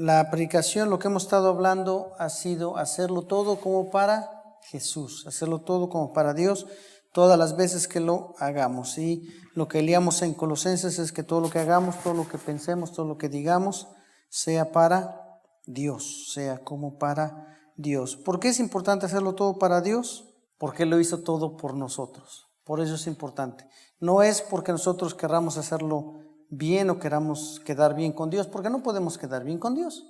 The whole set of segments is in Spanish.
La predicación, lo que hemos estado hablando, ha sido hacerlo todo como para Jesús, hacerlo todo como para Dios, todas las veces que lo hagamos. Y lo que leíamos en Colosenses es que todo lo que hagamos, todo lo que pensemos, todo lo que digamos, sea para Dios, sea como para Dios. ¿Por qué es importante hacerlo todo para Dios? Porque Él lo hizo todo por nosotros. Por eso es importante. No es porque nosotros querramos hacerlo bien o queramos quedar bien con Dios, porque no podemos quedar bien con Dios,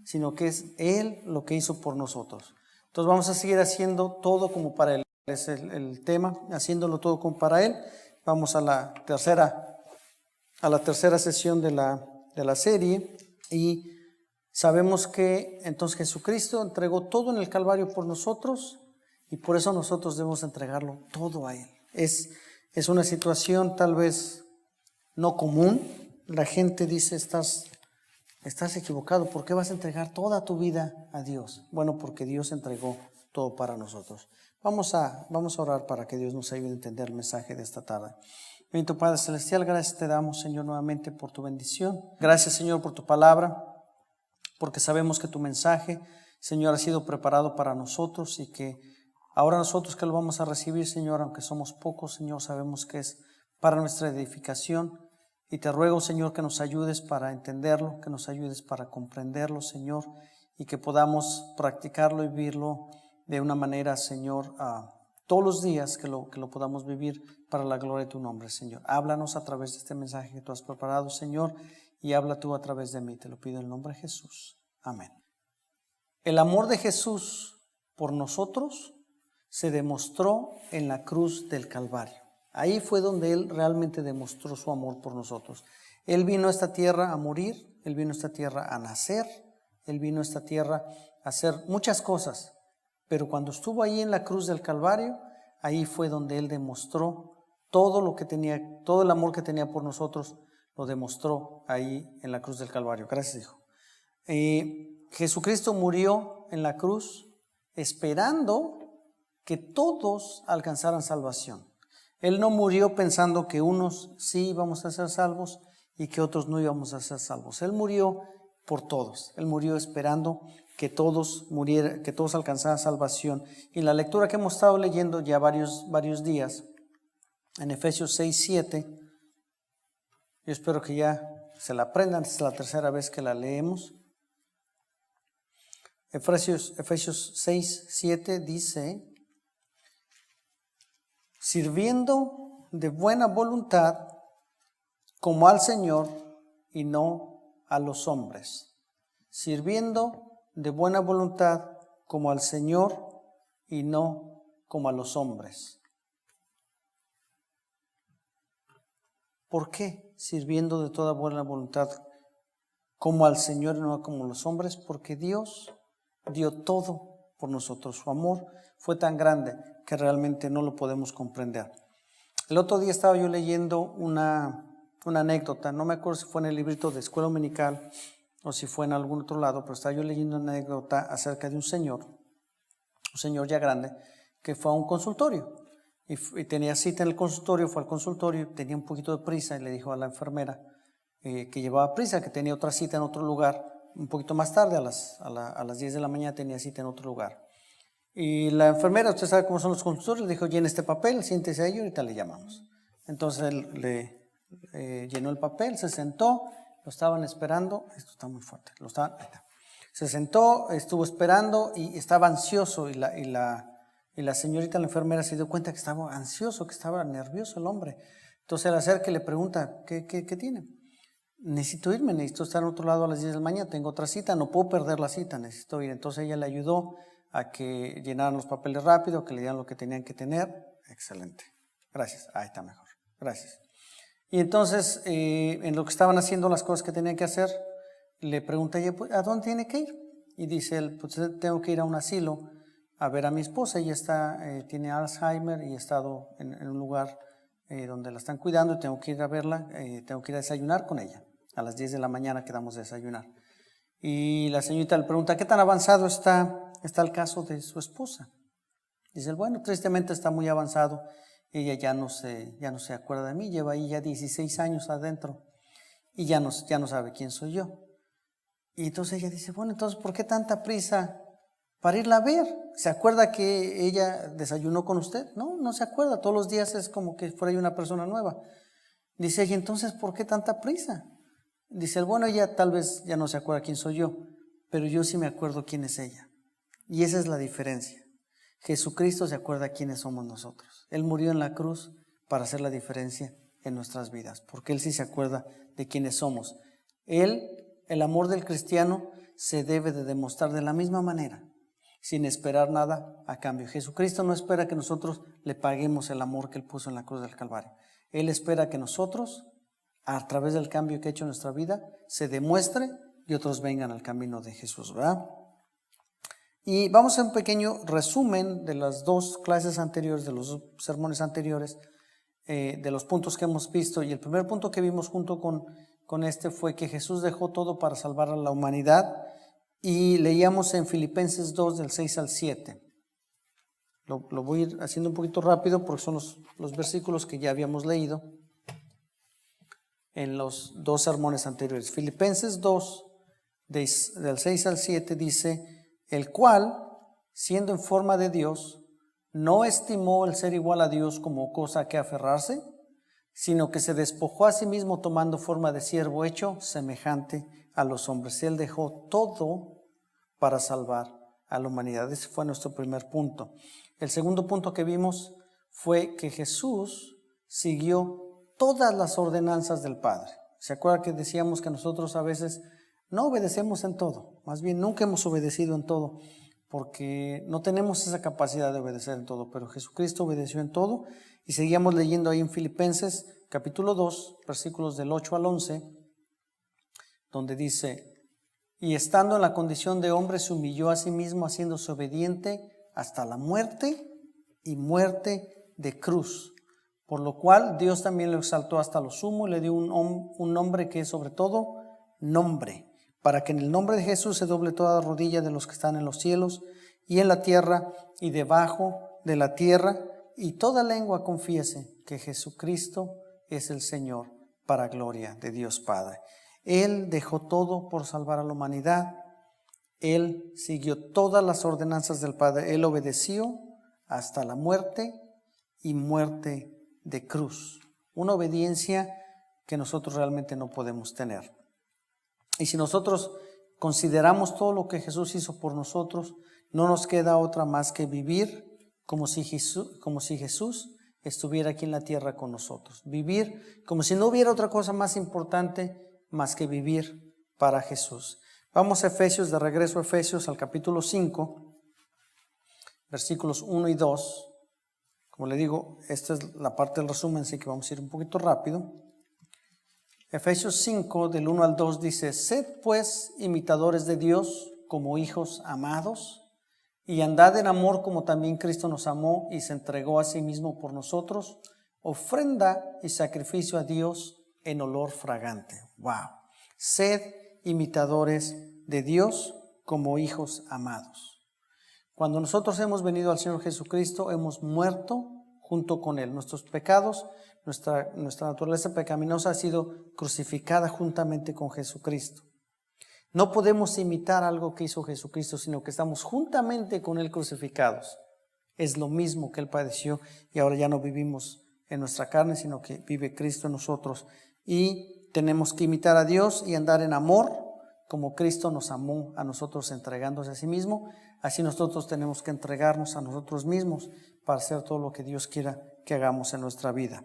sino que es Él lo que hizo por nosotros. Entonces vamos a seguir haciendo todo como para Él. Es el tema, haciéndolo todo como para Él. Vamos a la tercera sesión de la serie, y sabemos que entonces Jesucristo entregó todo en el Calvario por nosotros, y por eso nosotros debemos entregarlo todo a Él. Es una situación tal vez no común. La gente dice, estás equivocado, ¿por qué vas a entregar toda tu vida a Dios? Bueno, porque Dios entregó todo para nosotros. Vamos a orar para que Dios nos ayude a entender el mensaje de esta tarde. Bendito Padre Celestial, gracias te damos, Señor, nuevamente por tu bendición. Gracias, Señor, por tu palabra, porque sabemos que tu mensaje, Señor, ha sido preparado para nosotros, y que ahora nosotros que lo vamos a recibir, Señor, aunque somos pocos, Señor, sabemos que es para nuestra edificación. Y te ruego, Señor, que nos ayudes para entenderlo, que nos ayudes para comprenderlo, Señor, y que podamos practicarlo y vivirlo de una manera, Señor, todos los días, que lo podamos vivir para la gloria de tu nombre, Señor. Háblanos a través de este mensaje que tú has preparado, Señor, y habla tú a través de mí. Te lo pido en el nombre de Jesús. Amén. El amor de Jesús por nosotros se demostró en la cruz del Calvario. Ahí fue donde Él realmente demostró su amor por nosotros. Él vino a esta tierra a morir, Él vino a esta tierra a nacer, Él vino a esta tierra a hacer muchas cosas, pero cuando estuvo ahí en la cruz del Calvario, ahí fue donde Él demostró todo lo que tenía, todo el amor que tenía por nosotros, lo demostró ahí en la cruz del Calvario. Gracias, hijo. Jesucristo murió en la cruz esperando que todos alcanzaran salvación. Él no murió pensando que unos sí íbamos a ser salvos y que otros no íbamos a ser salvos. Él murió por todos. Él murió esperando que todos murieran, que todos alcanzaran salvación. Y la lectura que hemos estado leyendo ya varios días, en Efesios 6:7, yo espero que ya se la aprendan, es la tercera vez que la leemos. Efesios 6:7 dice: sirviendo de buena voluntad como al Señor y no a los hombres. Sirviendo de buena voluntad como al Señor y no como a los hombres. ¿Por qué sirviendo de toda buena voluntad como al Señor y no como a los hombres? Porque Dios dio todo por nosotros. Su amor fue tan grande que realmente no lo podemos comprender. El otro día estaba yo leyendo una anécdota, no me acuerdo si fue en el librito de Escuela Dominical o si fue en algún otro lado, pero estaba yo leyendo una anécdota acerca de un señor ya grande, que fue a un consultorio y tenía cita en el consultorio. Fue al consultorio, tenía un poquito de prisa y le dijo a la enfermera que llevaba prisa, que tenía otra cita en otro lugar un poquito más tarde, a las 10 de la mañana tenía cita en otro lugar. Y la enfermera, usted sabe cómo son los consultorios, le dijo: llene este papel, siéntese ahí, ahorita le llamamos. Entonces él llenó el papel, se sentó, lo estaban esperando. Esto está muy fuerte. Se sentó, estuvo esperando y estaba ansioso, y la señorita, la enfermera, se dio cuenta que estaba ansioso, que estaba nervioso el hombre. Entonces él acerca y le pregunta: ¿qué tiene? Necesito estar en otro lado a las 10 de la mañana, tengo otra cita, no puedo perder la cita, necesito ir. Entonces ella le ayudó a que llenaran los papeles rápido, que le dieran lo que tenían que tener. Excelente, gracias, ahí está mejor, gracias. Y entonces en lo que estaban haciendo las cosas que tenían que hacer, le pregunta ella: ¿a dónde tiene que ir? Y dice él: pues tengo que ir a un asilo a ver a mi esposa. Ella tiene Alzheimer y ha estado en un lugar donde la están cuidando, y tengo que ir a verla, tengo que ir a desayunar con ella. A las 10 de la mañana quedamos a desayunar. Y la señorita le pregunta: ¿qué tan avanzado está el caso de su esposa? Dice él: bueno, tristemente está muy avanzado. Ella ya no se acuerda de mí, lleva ahí ya 16 años adentro y ya no sabe quién soy yo. Y entonces ella dice, bueno, entonces, ¿por qué tanta prisa para irla a ver? ¿Se acuerda que ella desayunó con usted? No, no se acuerda. Todos los días es como que fuera una persona nueva. Dice ella, entonces, ¿por qué tanta prisa? Dice él, bueno, ella tal vez ya no se acuerda quién soy yo, pero yo sí me acuerdo quién es ella. Y esa es la diferencia. Jesucristo se acuerda quiénes somos nosotros. Él murió en la cruz para hacer la diferencia en nuestras vidas, porque Él sí se acuerda de quiénes somos. El amor del cristiano se debe de demostrar de la misma manera, sin esperar nada a cambio. Jesucristo no espera que nosotros le paguemos el amor que Él puso en la cruz del Calvario. Él espera que nosotros, a través del cambio que ha hecho en nuestra vida, se demuestre y otros vengan al camino de Jesús, ¿verdad? Y vamos a un pequeño resumen de las dos clases anteriores, de los sermones anteriores, de los puntos que hemos visto. Y el primer punto que vimos junto con este fue que Jesús dejó todo para salvar a la humanidad. Y leíamos en Filipenses 2 del 6 al 7. Lo voy a ir haciendo un poquito rápido porque son los versículos que ya habíamos leído en los dos sermones anteriores. Filipenses 2 del 6 al 7 dice, el cual, siendo en forma de Dios, no estimó el ser igual a Dios como cosa a que aferrarse, sino que se despojó a sí mismo tomando forma de siervo hecho semejante a los hombres. Él dejó todo para salvar a la humanidad. Ese fue nuestro primer punto. El segundo punto que vimos fue que Jesús siguió todas las ordenanzas del Padre. ¿Se acuerda que decíamos que nosotros a veces no obedecemos en todo? Más bien nunca hemos obedecido en todo porque no tenemos esa capacidad de obedecer en todo, pero Jesucristo obedeció en todo. Y seguíamos leyendo ahí en Filipenses capítulo 2, versículos del 8 al 11, donde dice, y estando en la condición de hombre se humilló a sí mismo haciéndose obediente hasta la muerte y muerte de cruz, por lo cual Dios también lo exaltó hasta lo sumo y le dio un nombre que es sobre todo nombre, para que en el nombre de Jesús se doble toda rodilla de los que están en los cielos y en la tierra y debajo de la tierra, y toda lengua confiese que Jesucristo es el Señor, para gloria de Dios Padre. Él dejó todo por salvar a la humanidad. Él siguió todas las ordenanzas del Padre. Él obedeció hasta la muerte y muerte de cruz. Una obediencia que nosotros realmente no podemos tener. Y si nosotros consideramos todo lo que Jesús hizo por nosotros, no nos queda otra más que vivir como si Jesús estuviera aquí en la tierra con nosotros. Vivir como si no hubiera otra cosa más importante más que vivir para Jesús. Vamos a Efesios, de regreso a Efesios al capítulo 5, versículos 1 y 2. Como le digo, esta es la parte del resumen, así que vamos a ir un poquito rápido. Efesios 5, del 1 al 2 dice, sed pues imitadores de Dios como hijos amados, y andad en amor como también Cristo nos amó y se entregó a sí mismo por nosotros, ofrenda y sacrificio a Dios en olor fragante. Wow. Sed imitadores de Dios como hijos amados. Cuando nosotros hemos venido al Señor Jesucristo, hemos muerto junto con Él. Nuestros pecados, nuestra naturaleza pecaminosa ha sido crucificada juntamente con Jesucristo. No podemos imitar algo que hizo Jesucristo, sino que estamos juntamente con Él crucificados. Es lo mismo que Él padeció y ahora ya no vivimos en nuestra carne, sino que vive Cristo en nosotros. Y tenemos que imitar a Dios y andar en amor, como Cristo nos amó a nosotros entregándose a sí mismo. Así nosotros tenemos que entregarnos a nosotros mismos para hacer todo lo que Dios quiera que hagamos en nuestra vida.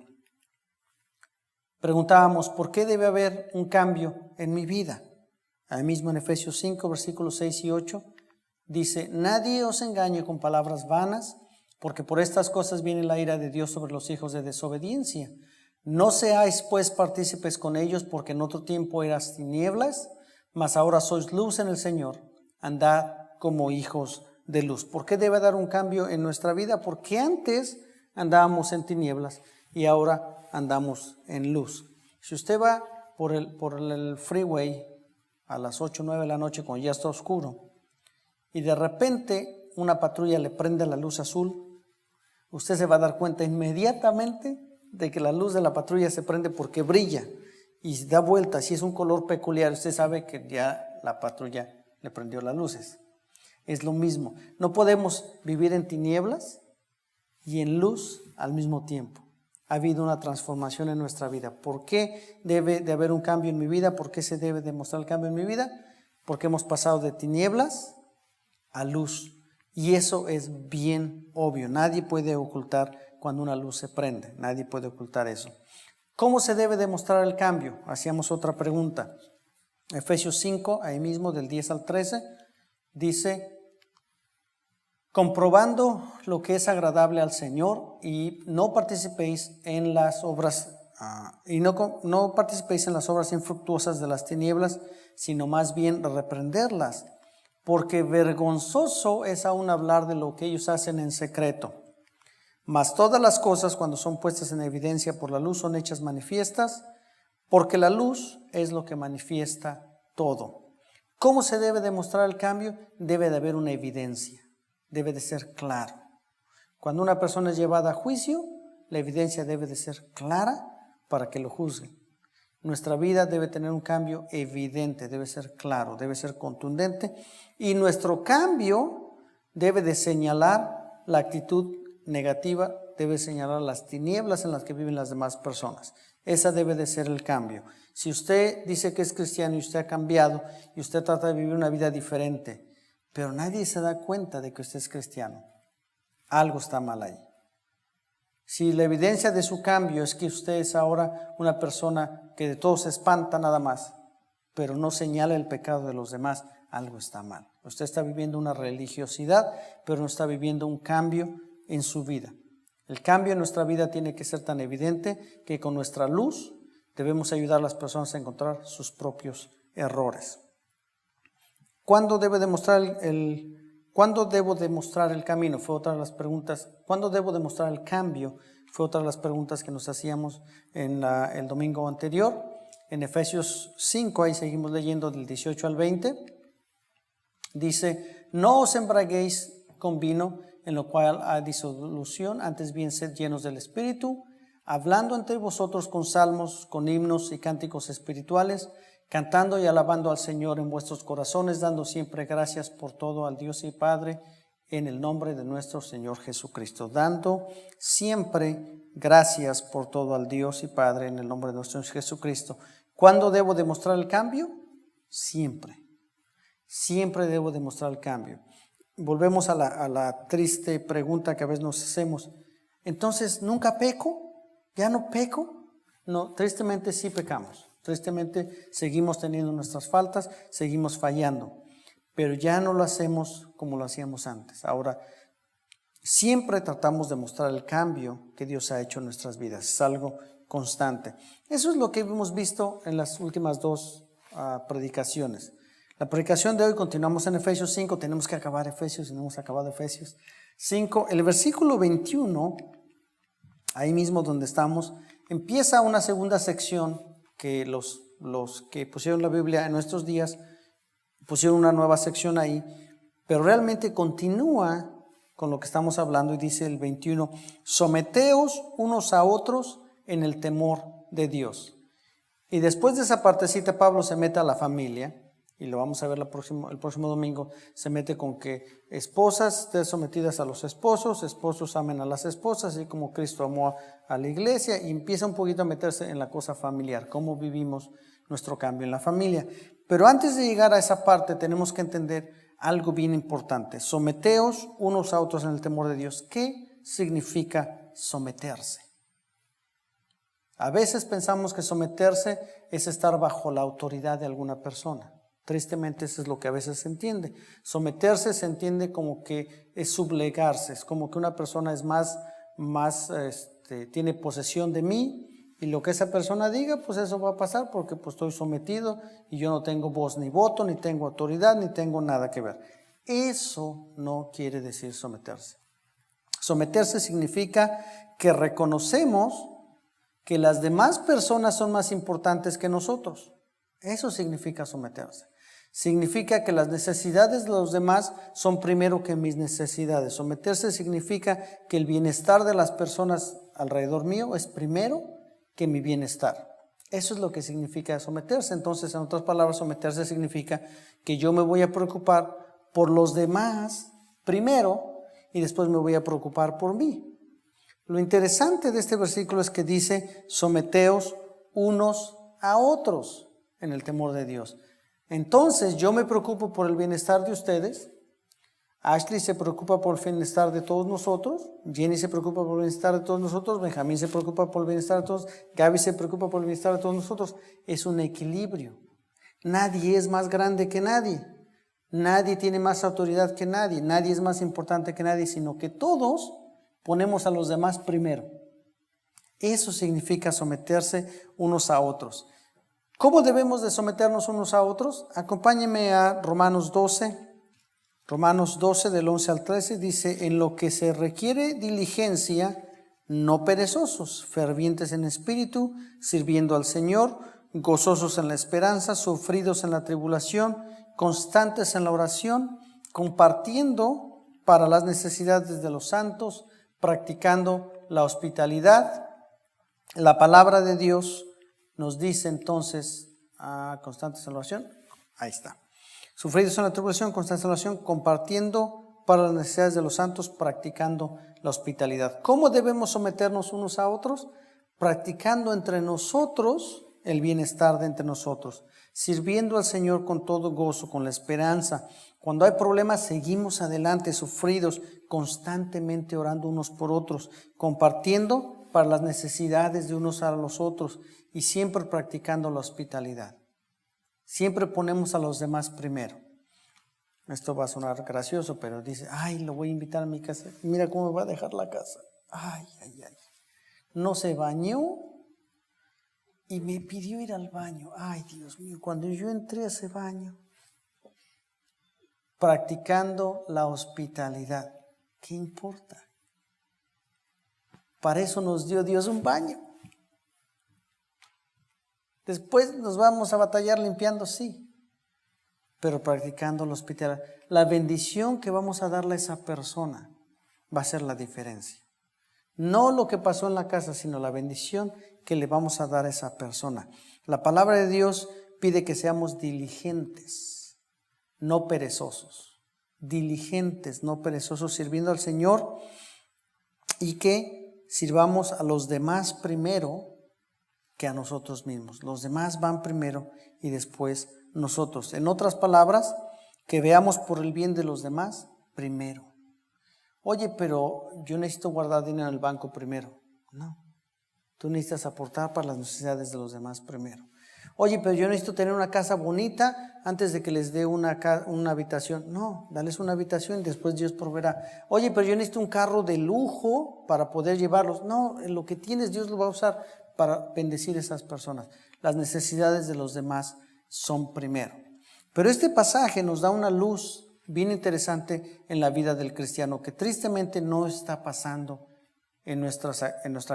Preguntábamos, ¿por qué debe haber un cambio en mi vida? Ahí mismo en Efesios 5, versículos 6 y 8, dice, nadie os engañe con palabras vanas, porque por estas cosas viene la ira de Dios sobre los hijos de desobediencia. No seáis pues partícipes con ellos, porque en otro tiempo eras tinieblas, mas ahora sois luz en el Señor. Andad como hijos de luz. ¿Por qué debe dar un cambio en nuestra vida? Porque antes andábamos en tinieblas y ahora andamos en luz. Si usted va por el freeway a las 8 o 9 de la noche cuando ya está oscuro y de repente una patrulla le prende la luz azul, usted se va a dar cuenta inmediatamente de que la luz de la patrulla se prende porque brilla y da vueltas y es un color peculiar. Usted sabe que ya la patrulla le prendió las luces. Es lo mismo. No podemos vivir en tinieblas y en luz al mismo tiempo. Ha habido una transformación en nuestra vida. ¿Por qué debe de haber un cambio en mi vida? ¿Por qué se debe demostrar el cambio en mi vida? Porque hemos pasado de tinieblas a luz. Y eso es bien obvio. Nadie puede ocultar cuando una luz se prende. Nadie puede ocultar eso. ¿Cómo se debe demostrar el cambio? Hacíamos otra pregunta. Efesios 5, ahí mismo del 10 al 13, dice: comprobando lo que es agradable al Señor, y no participéis en las obras no participéis en las obras infructuosas de las tinieblas, sino más bien reprenderlas, porque vergonzoso es aún hablar de lo que ellos hacen en secreto. Mas todas las cosas, cuando son puestas en evidencia por la luz, son hechas manifiestas, porque la luz es lo que manifiesta todo. ¿Cómo se debe demostrar el cambio? Debe de haber una evidencia, debe de ser claro. Cuando una persona es llevada a juicio, la evidencia debe de ser clara para que lo juzguen. Nuestra vida debe tener un cambio evidente, debe ser claro, debe ser contundente, y nuestro cambio debe de señalar la actitud negativa, debe señalar las tinieblas en las que viven las demás personas. Esa debe de ser el cambio. Si usted dice que es cristiano y usted ha cambiado y usted trata de vivir una vida diferente, pero nadie se da cuenta de que usted es cristiano, algo está mal ahí. Si la evidencia de su cambio es que usted es ahora una persona que de todo se espanta nada más, pero no señala el pecado de los demás, algo está mal. Usted está viviendo una religiosidad, pero no está viviendo un cambio en su vida. El cambio en nuestra vida tiene que ser tan evidente que con nuestra luz debemos ayudar a las personas a encontrar sus propios errores. ¿Cuándo debo demostrar el camino? Fue otra de las preguntas. ¿Cuándo debo demostrar el cambio? Fue otra de las preguntas que nos hacíamos el domingo anterior. En Efesios 5, ahí seguimos leyendo del 18 al 20. Dice: no os embriaguéis con vino, en lo cual hay disolución, antes bien sed llenos del Espíritu, hablando entre vosotros con salmos, con himnos y cánticos espirituales, cantando y alabando al Señor en vuestros corazones, dando siempre gracias por todo al Dios y Padre, en el nombre de nuestro Señor Jesucristo. Dando siempre gracias por todo al Dios y Padre, en el nombre de nuestro Señor Jesucristo. ¿Cuándo debo demostrar el cambio? Siempre. Siempre debo demostrar el cambio. Volvemos a la triste pregunta que a veces nos hacemos. Entonces, ¿nunca peco? ¿Ya no peco? No, tristemente sí pecamos. Tristemente seguimos teniendo nuestras faltas, seguimos fallando, pero ya no lo hacemos como lo hacíamos antes. Ahora, siempre tratamos de mostrar el cambio que Dios ha hecho en nuestras vidas. Es algo constante. Eso es lo que hemos visto en las últimas dos predicaciones. La predicación de hoy continuamos en Efesios 5, tenemos que acabar Efesios y no hemos acabado Efesios 5. El versículo 21, ahí mismo donde estamos, empieza una segunda sección que los que pusieron la Biblia en nuestros días pusieron una nueva sección ahí, pero realmente continúa con lo que estamos hablando y dice el 21, someteos unos a otros en el temor de Dios. Y después de esa partecita Pablo se mete a la familia, y lo vamos a ver el próximo domingo. Se mete con que esposas estén sometidas a los esposos, esposos amen a las esposas, así como Cristo amó a la iglesia, y empieza un poquito a meterse en la cosa familiar, cómo vivimos nuestro cambio en la familia. Pero antes de llegar a esa parte tenemos que entender algo bien importante. Someteos unos a otros en el temor de Dios. ¿Qué significa someterse? A veces pensamos que someterse es estar bajo la autoridad de alguna persona. Tristemente eso es lo que a veces se entiende. Someterse se entiende como que es sublegarse, es como que una persona es más tiene posesión de mí, y lo que esa persona diga, pues eso va a pasar porque pues estoy sometido y yo no tengo voz ni voto, ni tengo autoridad, ni tengo nada que ver. Eso no quiere decir someterse. Someterse significa que reconocemos que las demás personas son más importantes que nosotros. Eso significa someterse. Significa que las necesidades de los demás son primero que mis necesidades. Someterse significa que el bienestar de las personas alrededor mío es primero que mi bienestar. Eso es lo que significa someterse. Entonces, en otras palabras, someterse significa que yo me voy a preocupar por los demás primero y después me voy a preocupar por mí. Lo interesante de este versículo es que dice, someteos unos a otros en el temor de Dios. Entonces, yo me preocupo por el bienestar de ustedes. Ashley se preocupa por el bienestar de todos nosotros, Jenny se preocupa por el bienestar de todos nosotros, Benjamín se preocupa por el bienestar de todos, Gaby se preocupa por el bienestar de todos nosotros. Es un equilibrio. Nadie es más grande que nadie, nadie tiene más autoridad que nadie, nadie es más importante que nadie, sino que todos ponemos a los demás primero. Eso significa someterse unos a otros. ¿Cómo debemos de someternos unos a otros? Acompáñenme a Romanos 12. Romanos 12 del 11 al 13 dice, en lo que se requiere diligencia, no perezosos, fervientes en espíritu, sirviendo al Señor, gozosos en la esperanza, sufridos en la tribulación, constantes en la oración, compartiendo para las necesidades de los santos, practicando la hospitalidad. La palabra de Dios nos dice entonces, constantes en la oración, ahí está. Sufridos en la tribulación, constantes en la oración, compartiendo para las necesidades de los santos, practicando la hospitalidad. ¿Cómo debemos someternos unos a otros? Practicando entre nosotros el bienestar de entre nosotros, sirviendo al Señor con todo gozo, con la esperanza. Cuando hay problemas, seguimos adelante, sufridos, constantemente orando unos por otros, compartiendo para las necesidades de unos a los otros y siempre practicando la hospitalidad. Siempre ponemos a los demás primero. Esto va a sonar gracioso, pero dice, ay, lo voy a invitar a mi casa. Mira cómo me va a dejar la casa. Ay. No se bañó y me pidió ir al baño. Ay, Dios mío, cuando yo entré a ese baño, practicando la hospitalidad, ¿qué importa? Para eso nos dio Dios un baño. Después nos vamos a batallar limpiando, sí, pero practicando la hospitalidad. La bendición que vamos a darle a esa persona va a ser la diferencia. No lo que pasó en la casa, sino la bendición que le vamos a dar a esa persona. La palabra de Dios pide que seamos diligentes, no perezosos. Diligentes, no perezosos, sirviendo al Señor y que sirvamos a los demás primero que a nosotros mismos. Los demás van primero y después nosotros. En otras palabras, que veamos por el bien de los demás primero. Oye, pero yo necesito guardar dinero en el banco primero. No, tú necesitas aportar para las necesidades de los demás primero. Oye, pero yo necesito tener una casa bonita antes de que les dé una habitación. No, dales una habitación y después Dios proveerá. Oye, pero yo necesito un carro de lujo para poder llevarlos. No, lo que tienes Dios lo va a usar para bendecir a esas personas. Las necesidades de los demás son primero. Pero este pasaje nos da una luz bien interesante en la vida del cristiano que tristemente no está pasando en nuestra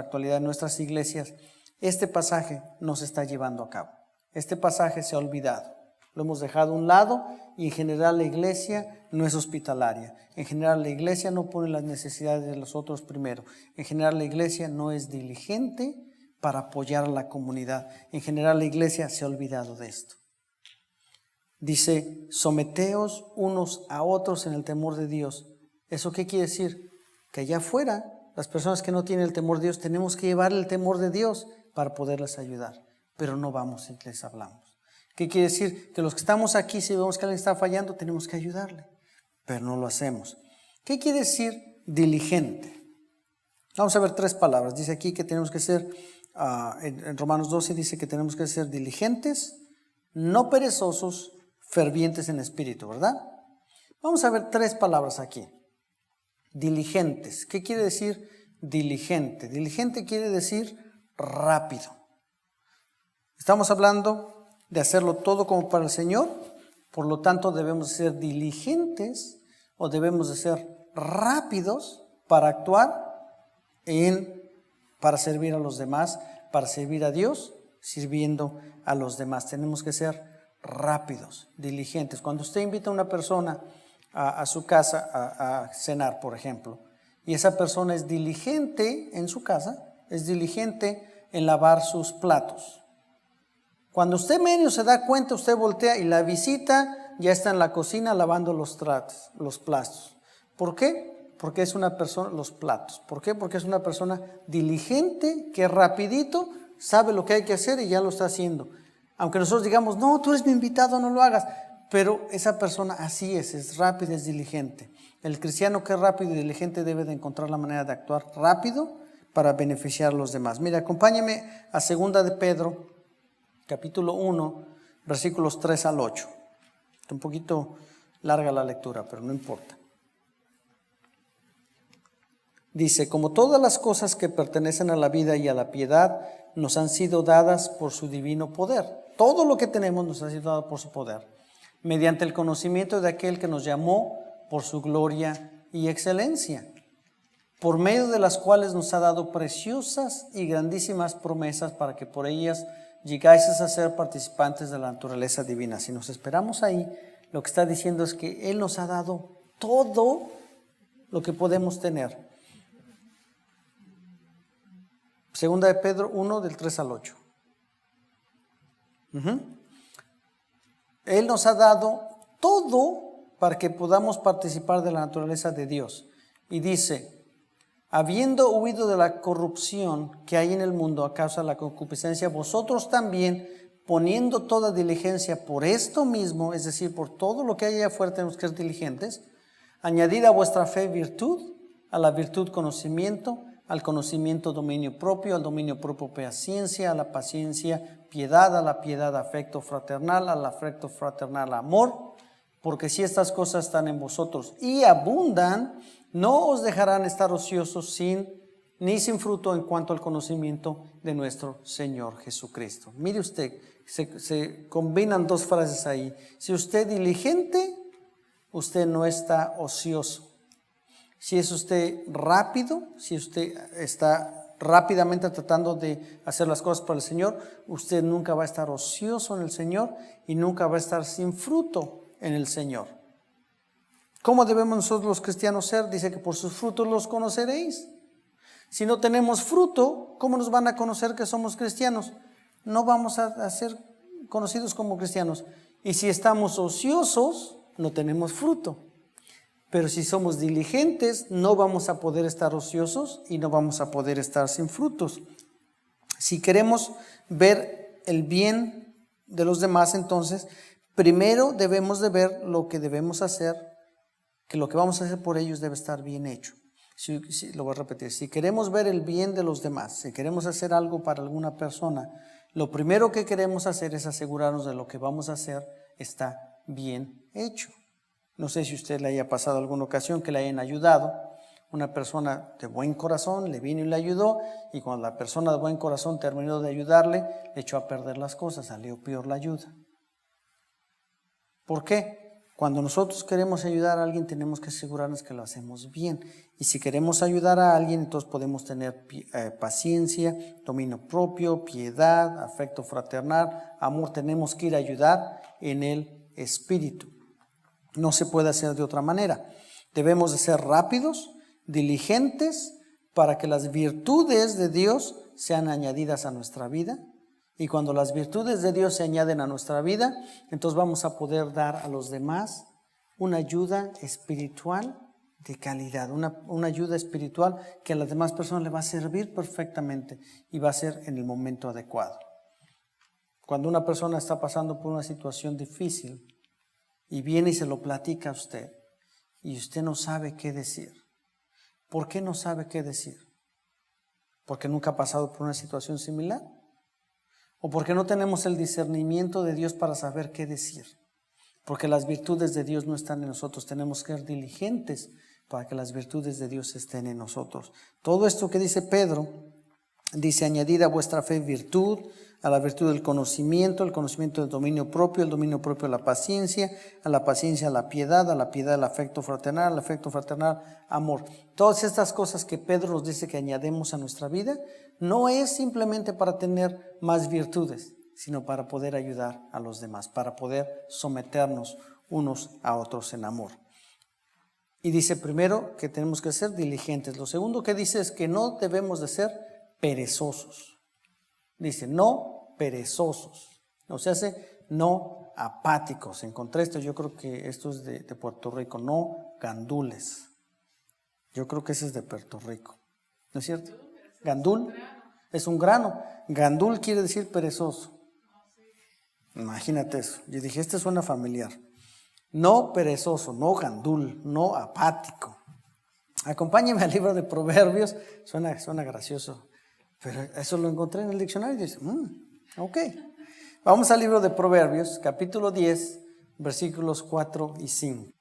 actualidad, en nuestras iglesias. Este pasaje no se está llevando a cabo. Este pasaje se ha olvidado. Lo hemos dejado a un lado y en general la iglesia no es hospitalaria. En general la iglesia no pone las necesidades de los otros primero. En general la iglesia no es diligente para apoyar a la comunidad. En general la iglesia se ha olvidado de esto. Dice, someteos unos a otros en el temor de Dios. ¿Eso qué quiere decir? Que allá afuera, las personas que no tienen el temor de Dios, tenemos que llevar el temor de Dios para poderles ayudar. Pero no vamos y les hablamos. ¿Qué quiere decir? Que los que estamos aquí, si vemos que alguien está fallando, tenemos que ayudarle. Pero no lo hacemos. ¿Qué quiere decir diligente? Vamos a ver 3 palabras. Dice aquí que tenemos que ser, en Romanos 12 dice que tenemos que ser diligentes, no perezosos, fervientes en espíritu, ¿verdad? Vamos a ver 3 palabras aquí. Diligentes. ¿Qué quiere decir diligente? Diligente quiere decir rápido. Estamos hablando de hacerlo todo como para el Señor, por lo tanto debemos ser diligentes o debemos de ser rápidos para actuar para servir a los demás, para servir a Dios, sirviendo a los demás. Tenemos que ser rápidos, diligentes. Cuando usted invita a una persona a su casa a cenar, por ejemplo, y esa persona es diligente en su casa, es diligente en lavar sus platos, Cuando usted menos se da cuenta, usted voltea y la visita ya está en la cocina lavando los platos. ¿Por qué? Porque es una persona, los platos. ¿Por qué? Porque es una persona diligente, que rapidito sabe lo que hay que hacer y ya lo está haciendo. Aunque nosotros digamos, no, tú eres mi invitado, no lo hagas. Pero esa persona así es rápida, es diligente. El cristiano que es rápido y diligente debe de encontrar la manera de actuar rápido para beneficiar a los demás. Mira, acompáñeme a 2 de Pedro, capítulo 1, versículos 3 al 8. Está un poquito larga la lectura, pero no importa. Dice, como todas las cosas que pertenecen a la vida y a la piedad nos han sido dadas por su divino poder. Todo lo que tenemos nos ha sido dado por su poder, mediante el conocimiento de aquel que nos llamó por su gloria y excelencia, por medio de las cuales nos ha dado preciosas y grandísimas promesas para que por ellas llegáis a ser participantes de la naturaleza divina. Si nos esperamos ahí, lo que está diciendo es que Él nos ha dado todo lo que podemos tener. 2 de Pedro 1, del 3 al 8. Él nos ha dado todo para que podamos participar de la naturaleza de Dios. Y dice, habiendo huido de la corrupción que hay en el mundo a causa de la concupiscencia, vosotros también, poniendo toda diligencia por esto mismo, es decir, por todo lo que hay allá afuera tenemos que ser diligentes, añadid a vuestra fe virtud, a la virtud conocimiento, al conocimiento dominio propio, al dominio propio paciencia, a la paciencia piedad, a la piedad afecto fraternal, al afecto fraternal amor, porque si estas cosas están en vosotros y abundan, no os dejarán estar ociosos ni sin fruto en cuanto al conocimiento de nuestro Señor Jesucristo. Mire usted, se combinan dos frases ahí. Si usted es diligente, usted no está ocioso. Si es usted rápido, si usted está rápidamente tratando de hacer las cosas para el Señor, usted nunca va a estar ocioso en el Señor y nunca va a estar sin fruto en el Señor. ¿Cómo debemos nosotros los cristianos ser? Dice que por sus frutos los conoceréis. Si no tenemos fruto, ¿cómo nos van a conocer que somos cristianos? No vamos a ser conocidos como cristianos. Y si estamos ociosos, no tenemos fruto. Pero si somos diligentes, no vamos a poder estar ociosos y no vamos a poder estar sin frutos. Si queremos ver el bien de los demás, entonces, primero debemos de ver lo que debemos hacer, que lo que vamos a hacer por ellos debe estar bien hecho. Lo voy a repetir, si queremos ver el bien de los demás, si queremos hacer algo para alguna persona, lo primero que queremos hacer es asegurarnos de lo que vamos a hacer está bien hecho. No sé si usted le haya pasado alguna ocasión que le hayan ayudado. Una persona de buen corazón le vino y le ayudó, y cuando la persona de buen corazón terminó de ayudarle, le echó a perder las cosas, salió peor la ayuda. ¿Por qué? Cuando nosotros queremos ayudar a alguien, tenemos que asegurarnos que lo hacemos bien. Y si queremos ayudar a alguien, entonces podemos tener paciencia, dominio propio, piedad, afecto fraternal, amor. Tenemos que ir a ayudar en el Espíritu. No se puede hacer de otra manera. Debemos de ser rápidos, diligentes, para que las virtudes de Dios sean añadidas a nuestra vida. Y cuando las virtudes de Dios se añaden a nuestra vida, entonces vamos a poder dar a los demás una ayuda espiritual de calidad, una ayuda espiritual que a las demás personas le va a servir perfectamente y va a ser en el momento adecuado. Cuando una persona está pasando por una situación difícil y viene y se lo platica a usted y usted no sabe qué decir. ¿Por qué no sabe qué decir? ¿Porque nunca ha pasado por una situación similar? ¿O porque no tenemos el discernimiento de Dios para saber qué decir? Porque las virtudes de Dios no están en nosotros. Tenemos que ser diligentes para que las virtudes de Dios estén en nosotros. Todo esto que dice Pedro, dice, añadid a vuestra fe virtud, a la virtud del conocimiento, el conocimiento del dominio propio, el dominio propio a la paciencia la piedad, a la piedad el afecto fraternal amor. Todas estas cosas que Pedro nos dice que añademos a nuestra vida, no es simplemente para tener más virtudes, sino para poder ayudar a los demás, para poder someternos unos a otros en amor. Y dice primero que tenemos que ser diligentes. Lo segundo que dice es que no debemos de ser perezosos. Dice, no perezosos. O sea, no apáticos. Encontré esto, yo creo que esto es de Puerto Rico, no gandules. Yo creo que ese es de Puerto Rico. ¿No es cierto? Gandul es un grano. Gandul quiere decir perezoso. Imagínate eso. Yo dije, este suena familiar. No perezoso, no gandul, no apático. Acompáñeme al libro de Proverbios. Suena gracioso, pero eso lo encontré en el diccionario y dice, ok. Vamos al libro de Proverbios, capítulo 10, versículos 4 y 5.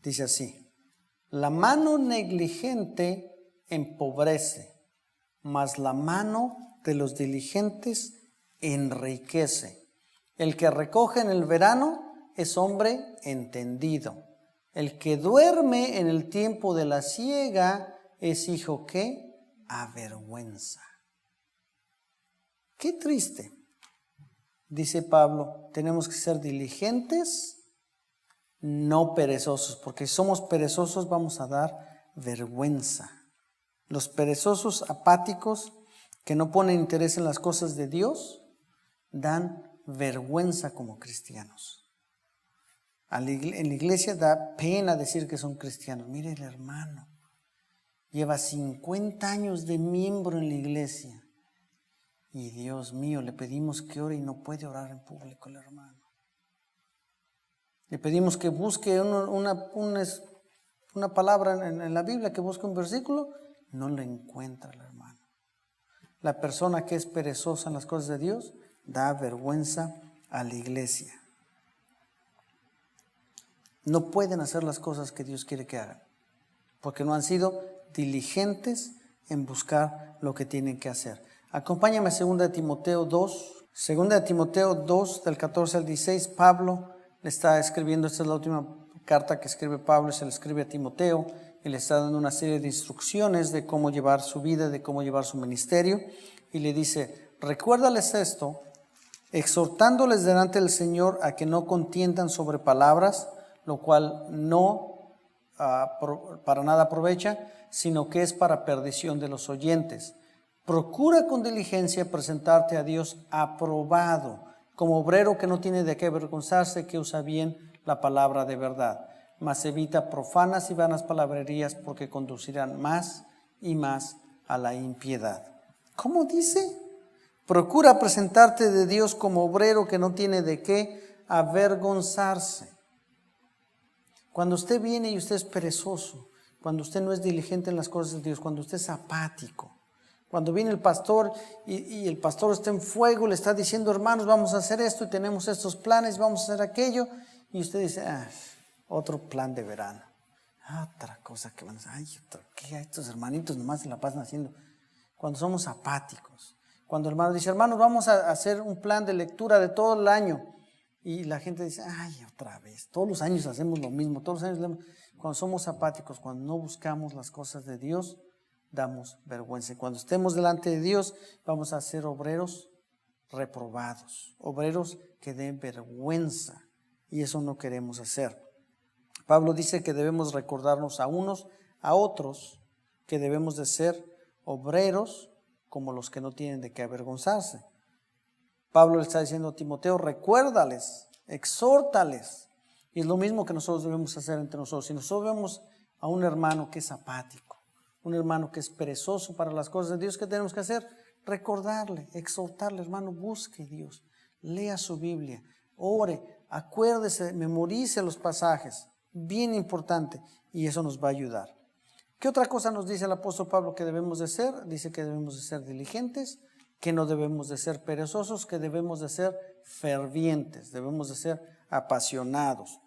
Dice así: la mano negligente empobrece, mas la mano de los diligentes enriquece. El que recoge en el verano es hombre entendido. El que duerme en el tiempo de la siega es hijo que avergüenza. Qué triste. Dice Pablo, tenemos que ser diligentes, no perezosos, porque si somos perezosos vamos a dar vergüenza. Los perezosos apáticos que no ponen interés en las cosas de Dios dan vergüenza como cristianos. En la iglesia da pena decir que son cristianos. Mire el hermano, lleva 50 años de miembro en la iglesia y Dios mío, le pedimos que ore y no puede orar en público el hermano. Le pedimos que busque una palabra en la Biblia, que busque un versículo, no lo encuentra el hermano. La persona que es perezosa en las cosas de Dios da vergüenza a la iglesia. No pueden hacer las cosas que Dios quiere que hagan, porque no han sido diligentes en buscar lo que tienen que hacer. Acompáñame a 2 Timoteo 2. 2 Timoteo 2, del 14 al 16, Pablo le está escribiendo, esta es la última carta que escribe Pablo, se le escribe a Timoteo, y le está dando una serie de instrucciones de cómo llevar su vida, de cómo llevar su ministerio, y le dice, recuérdales esto, exhortándoles delante del Señor a que no contiendan sobre palabras, lo cual no para nada aprovecha, sino que es para perdición de los oyentes. Procura con diligencia presentarte a Dios aprobado, como obrero que no tiene de qué avergonzarse, que usa bien la palabra de verdad. Mas evita profanas y vanas palabrerías, porque conducirán más y más a la impiedad. ¿Cómo dice? Procura presentarte de Dios como obrero que no tiene de qué avergonzarse. Cuando usted viene y usted es perezoso, cuando usted no es diligente en las cosas de Dios, cuando usted es apático, cuando viene el pastor y el pastor está en fuego, le está diciendo, hermanos, vamos a hacer esto y tenemos estos planes, vamos a hacer aquello, y usted dice, otro plan de verano, otra cosa que van a hacer, ¿qué estos hermanitos nomás se la pasan haciendo? Cuando somos apáticos, cuando el hermano dice, hermanos, vamos a hacer un plan de lectura de todo el año, y la gente dice, otra vez, todos los años hacemos lo mismo, cuando somos apáticos, cuando no buscamos las cosas de Dios, damos vergüenza. Cuando estemos delante de Dios, vamos a ser obreros reprobados, obreros que den vergüenza, y eso no queremos hacer. Pablo dice que debemos recordarnos a unos, a otros, que debemos de ser obreros como los que no tienen de qué avergonzarse. Pablo le está diciendo a Timoteo, recuérdales, exhórtales. Y es lo mismo que nosotros debemos hacer entre nosotros. Si nosotros vemos a un hermano que es apático, un hermano que es perezoso para las cosas de Dios, ¿qué tenemos que hacer? Recordarle, exhortarle, hermano, busque a Dios, lea su Biblia, ore, acuérdese, memorice los pasajes, bien importante, y eso nos va a ayudar. ¿Qué otra cosa nos dice el apóstol Pablo que debemos de ser? Dice que debemos de ser diligentes, que no debemos de ser perezosos, que debemos de ser fervientes, debemos de ser apasionados.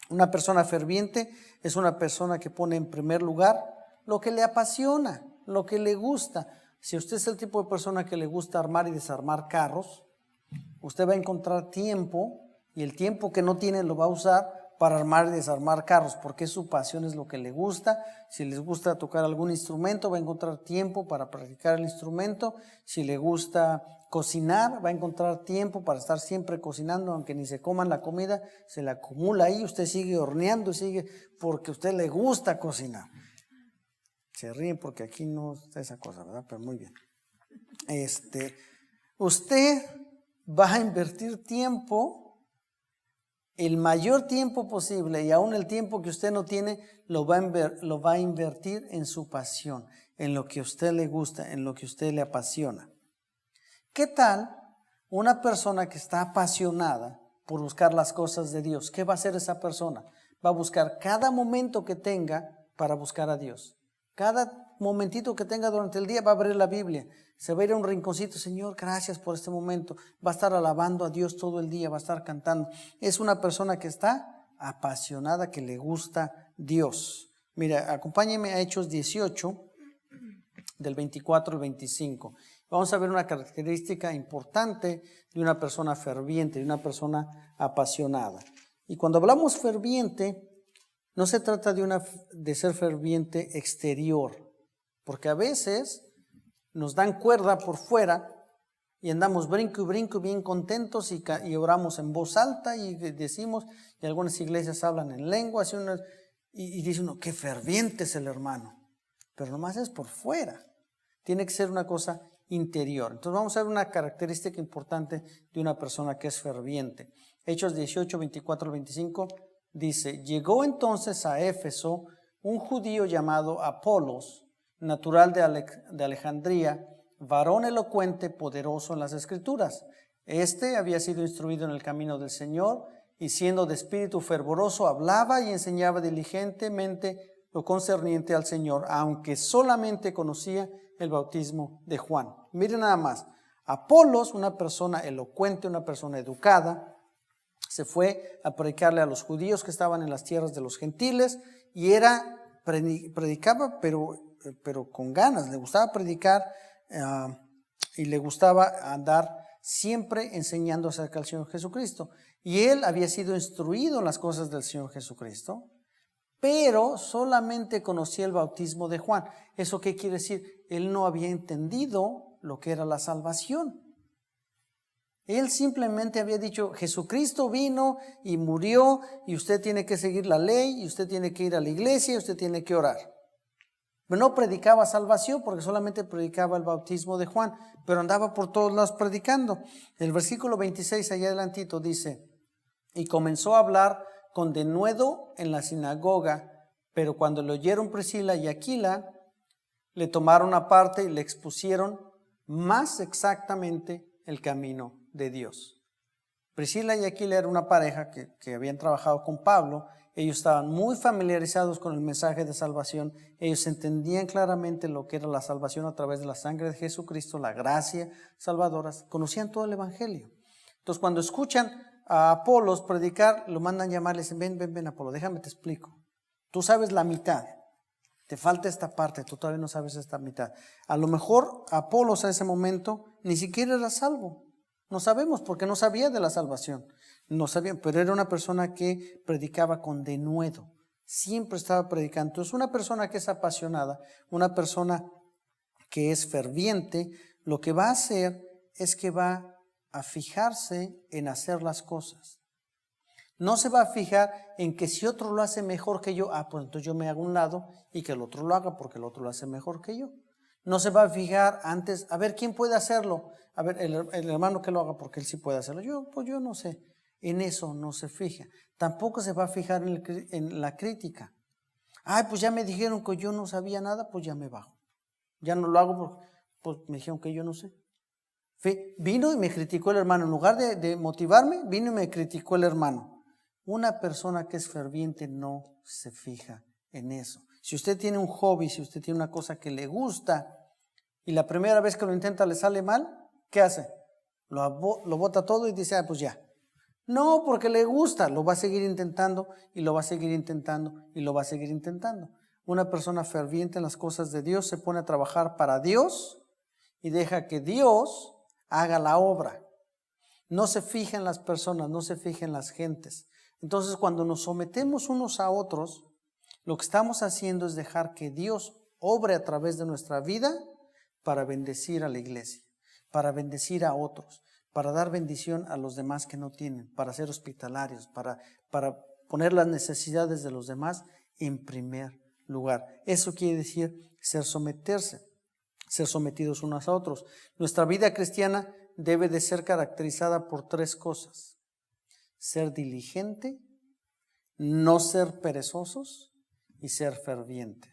Una persona ferviente es una persona que pone en primer lugar lo que le apasiona, lo que le gusta. Si usted es el tipo de persona que le gusta armar y desarmar carros, usted va a encontrar tiempo, y el tiempo que no tiene lo va a usar para armar y desarmar carros, porque su pasión es lo que le gusta. Si les gusta tocar algún instrumento, va a encontrar tiempo para practicar el instrumento. Si le gusta cocinar, va a encontrar tiempo para estar siempre cocinando, aunque ni se coman la comida, se la acumula ahí, usted sigue horneando, sigue porque a usted le gusta cocinar. Se ríen porque aquí no está esa cosa, ¿verdad? Pero muy bien. Usted va a invertir tiempo, el mayor tiempo posible, y aún el tiempo que usted no tiene, lo va a invertir en su pasión, en lo que a usted le gusta, en lo que a usted le apasiona. ¿Qué tal una persona que está apasionada por buscar las cosas de Dios? ¿Qué va a hacer esa persona? Va a buscar cada momento que tenga para buscar a Dios. Cada momentito que tenga durante el día va a abrir la Biblia. Se va a ir a un rinconcito, Señor, gracias por este momento. Va a estar alabando a Dios todo el día, va a estar cantando. Es una persona que está apasionada, que le gusta Dios. Mira, acompáñeme a Hechos 18, del 24 al 25. Vamos a ver una característica importante de una persona ferviente, de una persona apasionada. Y cuando hablamos ferviente, no se trata de ser ferviente exterior, porque a veces nos dan cuerda por fuera y andamos brinco y brinco bien contentos y oramos en voz alta y decimos, y algunas iglesias hablan en lenguas y dice uno, qué ferviente es el hermano, pero nomás es por fuera, tiene que ser una cosa interior. Entonces vamos a ver una característica importante de una persona que es ferviente. Hechos 18, 24 al 25 dice, llegó entonces a Éfeso un judío llamado Apolos, natural de Alejandría, varón elocuente, poderoso en las Escrituras. Este había sido instruido en el camino del Señor y siendo de espíritu fervoroso hablaba y enseñaba diligentemente lo concerniente al Señor, aunque solamente conocía el bautismo de Juan. Miren nada más, Apolos, una persona elocuente, una persona educada, se fue a predicarle a los judíos que estaban en las tierras de los gentiles y predicaba pero con ganas, le gustaba predicar y le gustaba andar siempre enseñando acerca del Señor Jesucristo. Y él había sido instruido en las cosas del Señor Jesucristo, pero solamente conocía el bautismo de Juan. ¿Eso qué quiere decir? Él no había entendido lo que era la salvación. Él simplemente había dicho, Jesucristo vino y murió y usted tiene que seguir la ley y usted tiene que ir a la iglesia y usted tiene que orar. Pero no predicaba salvación porque solamente predicaba el bautismo de Juan, pero andaba por todos lados predicando. El versículo 26 allá adelantito dice, y comenzó a hablar con denuedo en la sinagoga, pero cuando le oyeron Priscila y Aquila, le tomaron aparte y le expusieron más exactamente el camino de Dios. Priscila y Aquila era una pareja que habían trabajado con Pablo. Ellos estaban muy familiarizados con el mensaje de salvación. Ellos entendían claramente lo que era la salvación a través de la sangre de Jesucristo, la gracia salvadora. Conocían todo el evangelio. Entonces cuando escuchan a Apolos predicar, lo mandan llamar, le dicen, ven Apolo, déjame te explico. Tú sabes la mitad, te falta esta parte, tú todavía no sabes esta mitad. A lo mejor Apolos a ese momento ni siquiera era salvo. No sabemos porque no sabía de la salvación. No sabía, pero era una persona que predicaba con denuedo. Siempre estaba predicando. Entonces una persona que es apasionada, una persona que es ferviente, lo que va a hacer es que va a fijarse en hacer las cosas. No se va a fijar en que si otro lo hace mejor que yo, pues entonces yo me hago a un lado y que el otro lo haga porque el otro lo hace mejor que yo. No se va a fijar antes, a ver quién puede hacerlo, a ver el hermano que lo haga porque él sí puede hacerlo. Yo no sé, en eso no se fija. Tampoco se va a fijar en la crítica. Ay, pues ya me dijeron que yo no sabía nada, pues ya me bajo. Ya no lo hago porque pues me dijeron que yo no sé. Vino y me criticó el hermano. En lugar de motivarme, vino y me criticó el hermano. Una persona que es ferviente no se fija en eso. Si usted tiene un hobby, si usted tiene una cosa que le gusta y la primera vez que lo intenta le sale mal, ¿qué hace? Lo bota todo y dice, pues ya. No, porque le gusta, lo va a seguir intentando y lo va a seguir intentando y lo va a seguir intentando. Una persona ferviente en las cosas de Dios se pone a trabajar para Dios y deja que Dios haga la obra. No se fija en las personas, no se fija en las gentes. Entonces, cuando nos sometemos unos a otros, lo que estamos haciendo es dejar que Dios obre a través de nuestra vida para bendecir a la iglesia, para bendecir a otros, para dar bendición a los demás que no tienen, para ser hospitalarios, para poner las necesidades de los demás en primer lugar. Eso quiere decir ser sometidos unos a otros. Nuestra vida cristiana debe de ser caracterizada por 3 cosas: ser diligente, no ser perezosos y ser ferviente.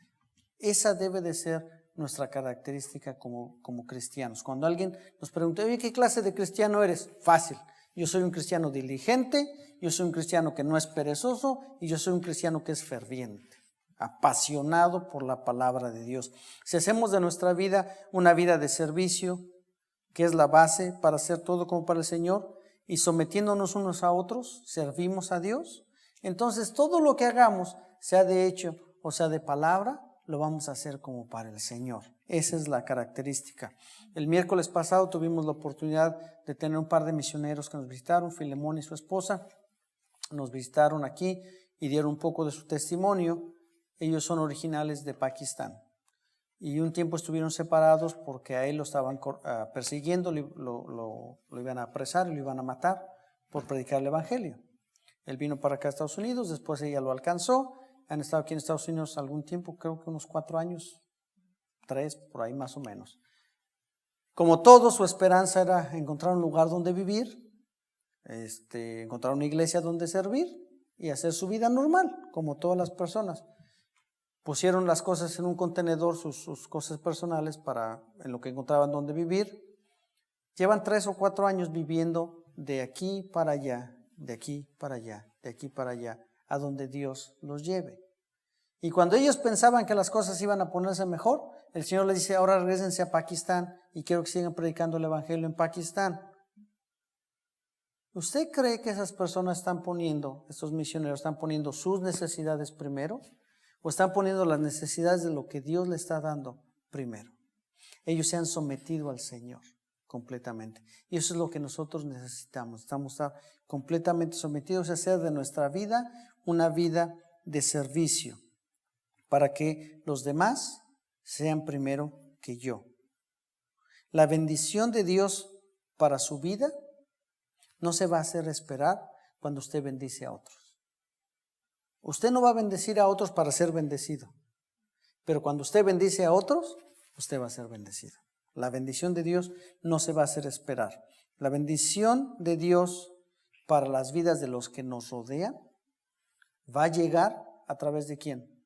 Esa debe de ser nuestra característica como cristianos. Cuando alguien nos pregunta, oye, ¿qué clase de cristiano eres? Fácil. Yo soy un cristiano diligente, yo soy un cristiano que no es perezoso y yo soy un cristiano que es ferviente, apasionado por la palabra de Dios. Si hacemos de nuestra vida una vida de servicio, que es la base para hacer todo como para el Señor, y sometiéndonos unos a otros, servimos a Dios, entonces todo lo que hagamos, sea de hecho o sea de palabra, lo vamos a hacer como para el Señor. Esa es la característica. El miércoles pasado tuvimos la oportunidad de tener un par de misioneros que nos visitaron, Filemón y su esposa, nos visitaron aquí y dieron un poco de su testimonio. Ellos son originales de Pakistán y un tiempo estuvieron separados porque a él lo estaban persiguiendo, lo iban a apresar y lo iban a matar por predicar el evangelio. Él vino para acá a Estados Unidos, después ella lo alcanzó. Han estado aquí en Estados Unidos algún tiempo, creo que unos 4 años, 3, por ahí más o menos. Como todo, su esperanza era encontrar un lugar donde vivir, encontrar una iglesia donde servir y hacer su vida normal, como todas las personas. Pusieron las cosas en un contenedor, sus cosas personales, en lo que encontraban donde vivir. Llevan 3 o 4 años viviendo de aquí para allá, de aquí para allá, de aquí para allá, a donde Dios los lleve. Y cuando ellos pensaban que las cosas iban a ponerse mejor, el Señor les dice, ahora regrésense a Pakistán y quiero que sigan predicando el evangelio en Pakistán. ¿Usted cree que esas personas estos misioneros están poniendo sus necesidades primero o están poniendo las necesidades de lo que Dios le está dando primero? Ellos se han sometido al Señor completamente. Y eso es lo que nosotros necesitamos. Estamos estar completamente sometidos a hacer de nuestra vida una vida de servicio para que los demás sean primero que yo. La bendición de Dios para su vida no se va a hacer esperar cuando usted bendice a otros. Usted no va a bendecir a otros para ser bendecido, pero cuando usted bendice a otros, usted va a ser bendecido. La bendición de Dios no se va a hacer esperar. La bendición de Dios para las vidas de los que nos rodean va a llegar a través de ¿quién?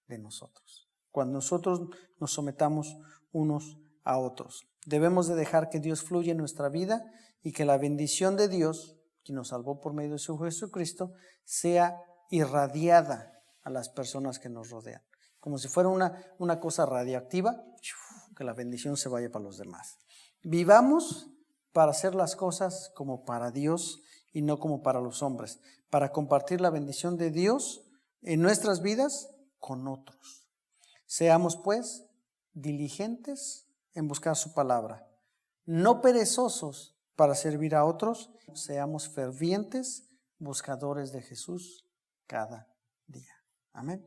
De nosotros. Cuando nosotros nos sometamos unos a otros. Debemos de dejar que Dios fluya en nuestra vida y que la bendición de Dios, quien nos salvó por medio de su Jesucristo, sea irradiada a las personas que nos rodean. Como si fuera una cosa radiactiva, que la bendición se vaya para los demás. Vivamos para hacer las cosas como para Dios y no como para los hombres, para compartir la bendición de Dios en nuestras vidas con otros. Seamos pues diligentes en buscar su palabra, no perezosos para servir a otros, seamos fervientes buscadores de Jesús cada día. Amén.